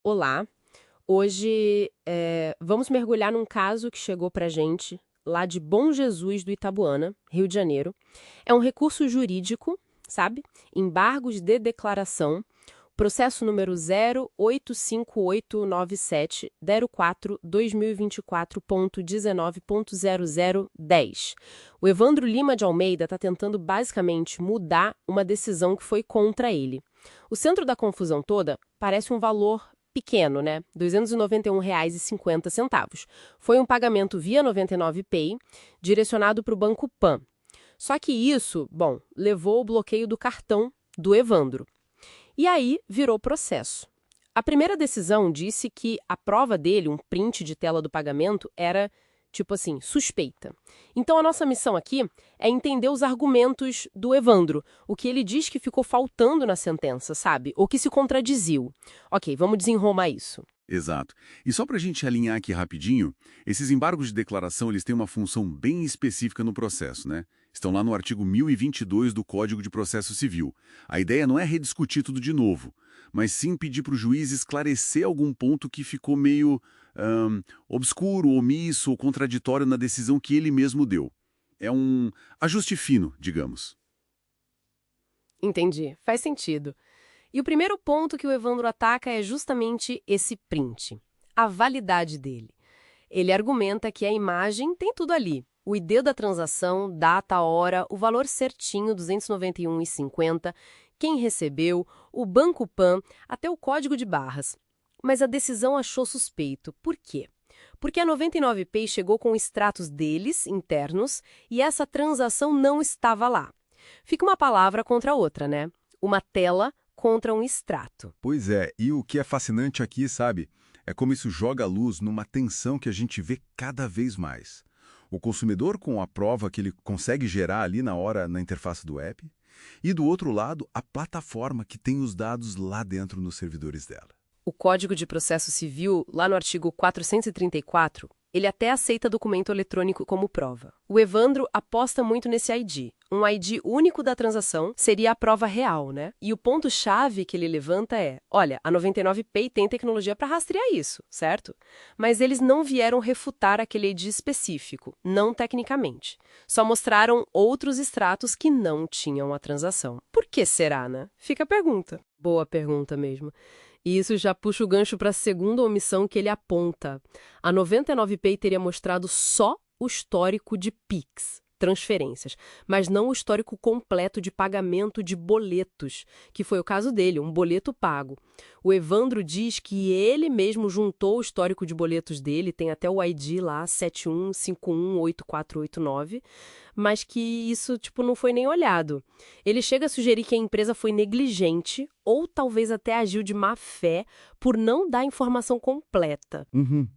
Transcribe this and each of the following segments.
Olá, hoje vamos mergulhar num caso que chegou pra gente lá de Bom Jesus do Itabuana, Rio de Janeiro. É um recurso jurídico, sabe? Embargos de declaração, processo número 0858974.2024.19.0010. O Evandro Lima de Almeida está tentando basicamente mudar uma decisão que foi contra ele. O centro da confusão toda parece um valor pequeno, né? R$ 291,50. Foi um pagamento via 99Pay, direcionado para o Banco Pan. Só que isso, bom, levou ao bloqueio do cartão do Evandro. E aí virou processo. A primeira decisão disse que a prova dele, um print de tela do pagamento, era, tipo assim, suspeita. Então a nossa missão aqui é entender os argumentos do Evandro, o que ele diz que ficou faltando na sentença, sabe? Ou que se contradiziu. Ok, vamos desenromar isso. Exato. E só para a gente alinhar aqui rapidinho, esses embargos de declaração eles têm uma função bem específica no processo, né? Estão lá no artigo 1022 do Código de Processo Civil. A ideia não é rediscutir tudo de novo, mas sim pedir para o juiz esclarecer algum ponto que ficou meio obscuro, omisso ou contraditório na decisão que ele mesmo deu. É um ajuste fino, digamos. Entendi, faz sentido. E o primeiro ponto que o Evandro ataca é justamente esse print, a validade dele. Ele argumenta que a imagem tem tudo ali. O ID da transação, data, hora, o valor certinho, 291,50, quem recebeu, o Banco Pan, até o código de barras. Mas a decisão achou suspeito. Por quê? Porque a 99Pay chegou com extratos deles, internos, e essa transação não estava lá. Fica uma palavra contra a outra, né? Uma tela contra um extrato. Pois é, e o que é fascinante aqui, sabe, é como isso joga a luz numa tensão que a gente vê cada vez mais. O consumidor com a prova que ele consegue gerar ali na hora na interface do app, e do outro lado, a plataforma que tem os dados lá dentro nos servidores dela. O Código de Processo Civil, lá no artigo 434, ele até aceita documento eletrônico como prova. O Evandro aposta muito nesse ID. Um ID único da transação seria a prova real, né? E o ponto-chave que ele levanta é, olha, a 99Pay tem tecnologia para rastrear isso, certo? Mas eles não vieram refutar aquele ID específico, não tecnicamente. Só mostraram outros extratos que não tinham a transação. Por que será, né? Fica a pergunta. Boa pergunta mesmo. E isso já puxa o gancho para a segunda omissão que ele aponta. A 99Pay teria mostrado só o histórico de Pix, transferências, mas não o histórico completo de pagamento de boletos, que foi o caso dele, um boleto pago. O Evandro diz que ele mesmo juntou o histórico de boletos dele, tem até o ID lá, 71518489, mas que isso não foi nem olhado. Ele chega a sugerir que a empresa foi negligente ou talvez até agiu de má fé por não dar informação completa. Uhum.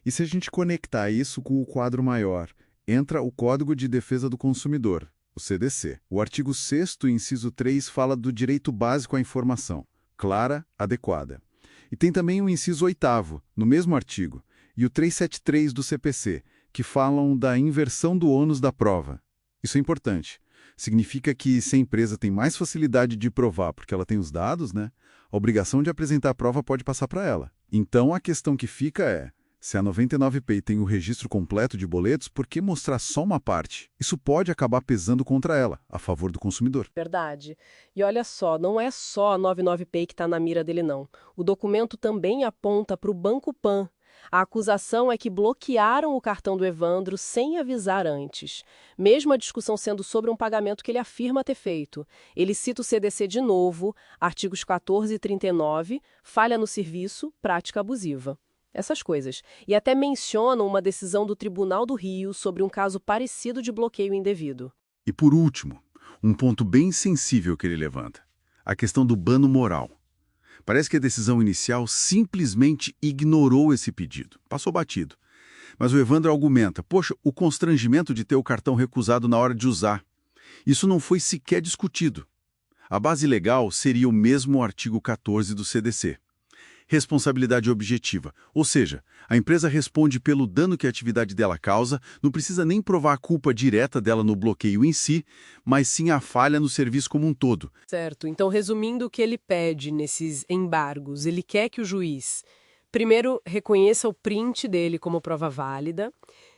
E se a gente conectar isso com o quadro maior, entra o Código de Defesa do Consumidor, o CDC. O artigo 6º, inciso 3, fala do direito básico à informação, clara, adequada. E tem também o inciso 8º, no mesmo artigo, e o 373 do CPC, que falam da inversão do ônus da prova. Isso é importante. Significa que se a empresa tem mais facilidade de provar porque ela tem os dados, né, a obrigação de apresentar a prova pode passar para ela. Então a questão que fica é, se a 99Pay tem o registro completo de boletos, por que mostrar só uma parte? Isso pode acabar pesando contra ela, a favor do consumidor. Verdade. E olha só, não é só a 99Pay que está na mira dele, não. O documento também aponta para o Banco Pan. A acusação é que bloquearam o cartão do Evandro sem avisar antes. Mesmo a discussão sendo sobre um pagamento que ele afirma ter feito. Ele cita o CDC de novo, artigos 14 e 39, falha no serviço, prática abusiva. Essas coisas. E até mencionam uma decisão do Tribunal do Rio sobre um caso parecido de bloqueio indevido. E por último, um ponto bem sensível que ele levanta, a questão do dano moral. Parece que a decisão inicial simplesmente ignorou esse pedido, passou batido. Mas o Evandro argumenta, poxa, o constrangimento de ter o cartão recusado na hora de usar. Isso não foi sequer discutido. A base legal seria o mesmo artigo 14 do CDC. responsabilidade objetiva. Ou seja, a empresa responde pelo dano que a atividade dela causa, não precisa nem provar a culpa direta dela no bloqueio em si, mas sim a falha no serviço como um todo. Certo. Então, resumindo o que ele pede nesses embargos, ele quer que o juiz, primeiro, reconheça o print dele como prova válida.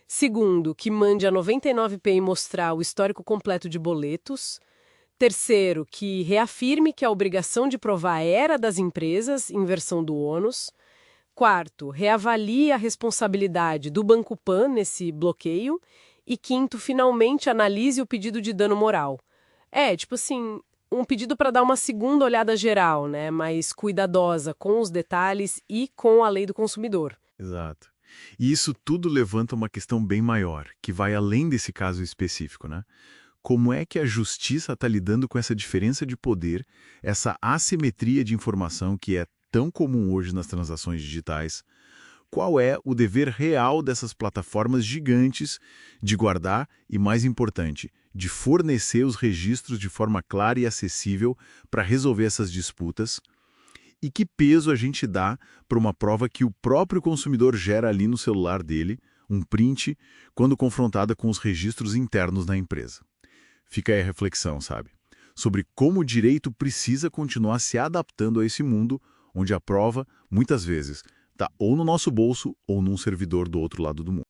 Segundo, que mande a 99PI mostrar o histórico completo de boletos. Terceiro, que reafirme que a obrigação de provar era das empresas, inversão do ônus. Quarto, reavalie a responsabilidade do Banco Pan nesse bloqueio. E quinto, finalmente analise o pedido de dano moral. Tipo assim, um pedido para dar uma segunda olhada geral, né, mais cuidadosa com os detalhes e com a lei do consumidor. Exato. E isso tudo levanta uma questão bem maior, que vai além desse caso específico, né? Como é que a justiça está lidando com essa diferença de poder, essa assimetria de informação que é tão comum hoje nas transações digitais? Qual é o dever real dessas plataformas gigantes de guardar e, mais importante, de fornecer os registros de forma clara e acessível para resolver essas disputas? E que peso a gente dá para uma prova que o próprio consumidor gera ali no celular dele, um print, quando confrontada com os registros internos da empresa? Fica aí a reflexão, sabe? Sobre como o direito precisa continuar se adaptando a esse mundo onde a prova, muitas vezes, está ou no nosso bolso ou num servidor do outro lado do mundo.